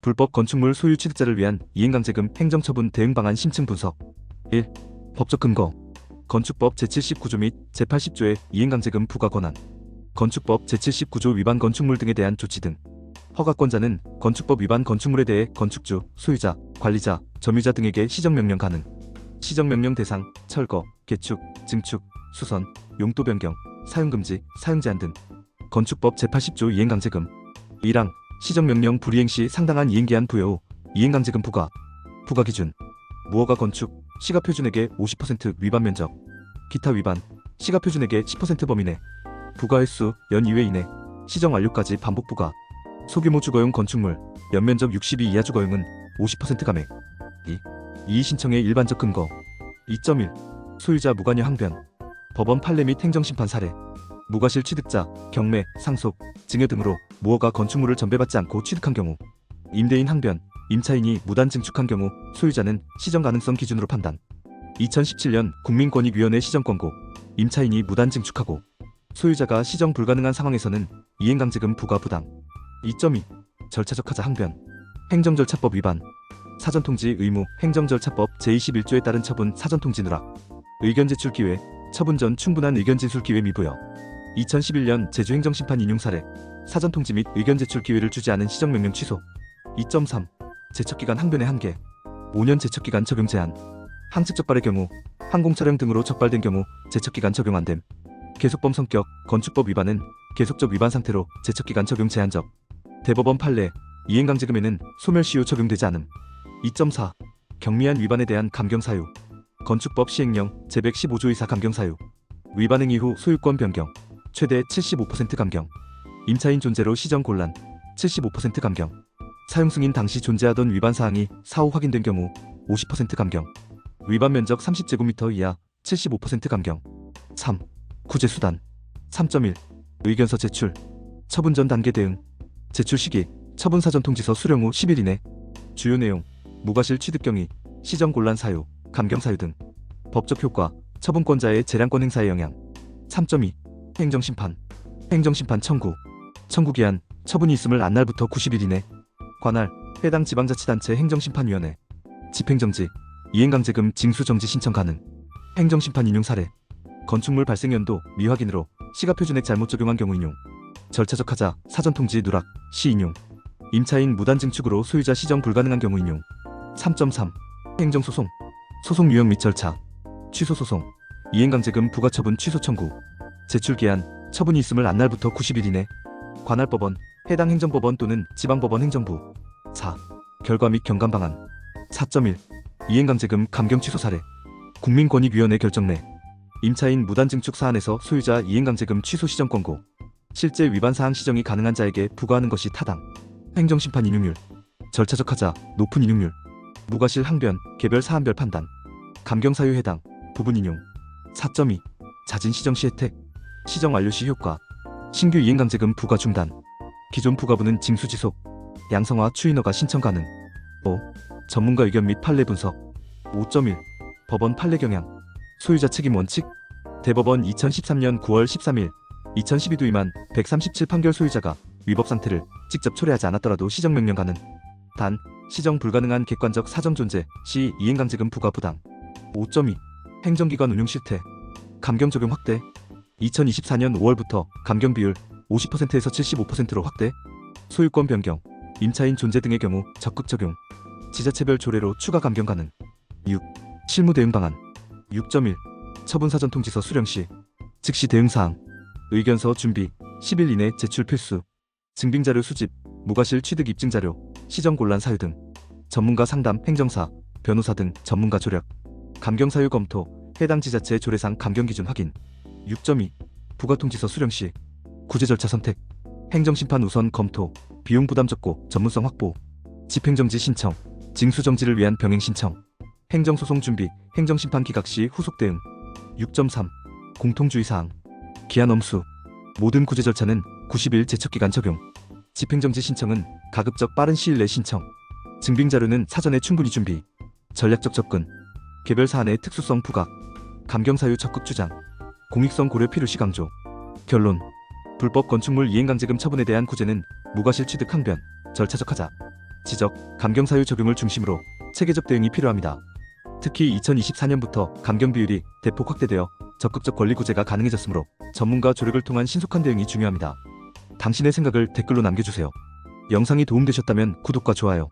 불법 건축물 소유 취득자를 위한 이행강제금 행정처분 대응 방안 심층 분석. 1. 법적 근거. 건축법 제79조 및 제80조의 이행강제금 부과 권한. 건축법 제79조 위반 건축물 등에 대한 조치 등. 허가권자는 건축법 위반 건축물에 대해 건축주, 소유자, 관리자, 점유자 등에게 시정명령 가능. 시정명령 대상, 철거, 개축, 증축, 수선, 용도 변경, 사용금지, 사용제한 등. 건축법 제80조 이행강제금. 1항 시정명령 불이행 시 상당한 이행기한 부여 후 이행강제금 부과. 부과기준. 무허가 건축, 시가표준액의 50% 위반 면적. 기타 위반, 시가표준액의 10% 범위 내. 부과 횟수, 연 2회 이내. 시정 완료까지 반복 부과. 소규모 주거용 건축물, 연면적 62 이하 주거용은 50% 감액. 2. 이의 신청의 일반적 근거. 2.1. 소유자 무관여 항변. 법원 판례 및 행정심판 사례. 무과실 취득자, 경매, 상속, 증여 등으로 무허가 건축물을 전배받지 않고 취득한 경우. 임대인 항변, 임차인이 무단 증축한 경우 소유자는 시정 가능성 기준으로 판단. 2017년 국민권익위원회 시정권고. 임차인이 무단 증축하고 소유자가 시정 불가능한 상황에서는 이행강제금 부과 부당. 2.2. 절차적 하자 항변. 행정절차법 위반. 사전통지 의무 행정절차법 제21조에 따른 처분 사전통지 누락. 의견 제출 기회. 처분 전 충분한 의견 진술 기회 미부여. 2011년 제주행정심판 인용 사례. 사전통지 및 의견 제출 기회를 주지 않은 시정명령 취소. 2.3. 제척기간 항변의 한계. 5년 제척기간 적용 제한. 항측 적발의 경우, 항공차량 등으로 적발된 경우 제척기간 적용 안됨. 계속범 성격, 건축법 위반은 계속적 위반 상태로 제척기간 적용 제한적. 대법원 판례, 이행강제금에는 소멸시효 적용되지 않음. 2.4. 경미한 위반에 대한 감경사유. 건축법 시행령 제115조 이사 감경사유. 위반 행위 후 소유권 변경. 최대 75% 감경. 임차인 존재로 시정 곤란. 75% 감경. 사용 승인 당시 존재하던 위반 사항이 사후 확인된 경우 50% 감경. 위반 면적 30제곱미터 이하 75% 감경. 3. 구제 수단. 3.1. 의견서 제출. 처분 전 단계 대응. 제출 시기. 처분 사전 통지서 수령 후 10일 이내. 주요 내용. 무과실 취득 경위, 시정 곤란 사유, 감경 사유 등. 법적 효과. 처분권자의 재량권 행사에 영향. 3.2. 행정심판. 행정심판 청구. 청구 기한. 처분이 있음을 안 날부터 90일 이내. 관할. 해당 지방자치단체 행정심판위원회. 집행정지. 이행강제금 징수정지 신청 가능. 행정심판 인용 사례. 건축물 발생 연도 미확인으로 시가표준액 잘못 적용한 경우 인용. 절차적 하자 사전통지 누락 시 인용. 임차인 무단 증축으로 소유자 시정 불가능한 경우 인용. 3.3. 행정소송. 소송 유형 및 절차. 취소소송. 이행강제금 부과처분 취소 청구. 제출기한. 처분이 있음을 안 날부터 90일 이내. 관할법원. 해당 행정법원 또는 지방법원 행정부. 4. 결과 및 경감방안. 4.1. 이행강제금 감경 취소 사례. 국민권익위원회 결정 내. 임차인 무단 증축 사안에서 소유자 이행강제금 취소 시정 권고. 실제 위반 사항 시정이 가능한 자에게 부과하는 것이 타당. 행정심판 인용률. 절차적 하자 높은 인용률. 무과실 항변 개별 사안별 판단. 감경 사유 해당 부분 인용. 4.2. 자진 시정 시 혜택. 시정 완료 시 효과. 신규 이행강제금 부과 중단. 기존 부과분은 징수 지속. 양성화 추인허가 신청 가능. 5. 전문가 의견 및 판례 분석. 5.1. 법원 판례 경향. 소유자 책임 원칙. 대법원 2013년 9월 13일 2012도 위만 137 판결. 소유자가 위법 상태를 직접 초래하지 않았더라도 시정명령 가능. 단 시정 불가능한 객관적 사정 존재 시 이행강제금 부과 부당. 5.2. 행정기관 운용 실태. 감경 적용 확대. 2024년 5월부터 감경 비율 50%에서 75%로 확대. 소유권 변경, 임차인 존재 등의 경우 적극 적용. 지자체별 조례로 추가 감경 가능. 6. 실무 대응 방안. 6.1. 처분 사전 통지서 수령 시 즉시 대응 사항. 의견서 준비 10일 이내 제출 필수. 증빙자료 수집, 무과실 취득 입증자료, 시정 곤란 사유 등. 전문가 상담, 행정사, 변호사 등 전문가 조력. 감경 사유 검토, 해당 지자체 조례상 감경 기준 확인. 6.2. 부과 통지서 수령 시 구제 절차 선택. 행정심판 우선 검토, 비용 부담 적고 전문성 확보. 집행정지 신청, 징수정지를 위한 병행 신청. 행정소송 준비, 행정심판 기각 시 후속 대응. 6.3. 공통주의 사항. 기한 엄수. 모든 구제 절차는 90일 제척기간 적용. 집행정지 신청은 가급적 빠른 시일 내 신청. 증빙자료는 사전에 충분히 준비. 전략적 접근. 개별 사안의 특수성 부각. 감경사유 적극 주장. 공익성 고려 필요시 강조. 결론. 불법 건축물 이행강제금 처분에 대한 구제는 무과실 취득 항변, 절차적 하자, 지적, 감경 사유 적용을 중심으로 체계적 대응이 필요합니다. 특히 2024년부터 감경 비율이 대폭 확대되어 적극적 권리 구제가 가능해졌으므로 전문가 조력을 통한 신속한 대응이 중요합니다. 당신의 생각을 댓글로 남겨주세요. 영상이 도움되셨다면 구독과 좋아요,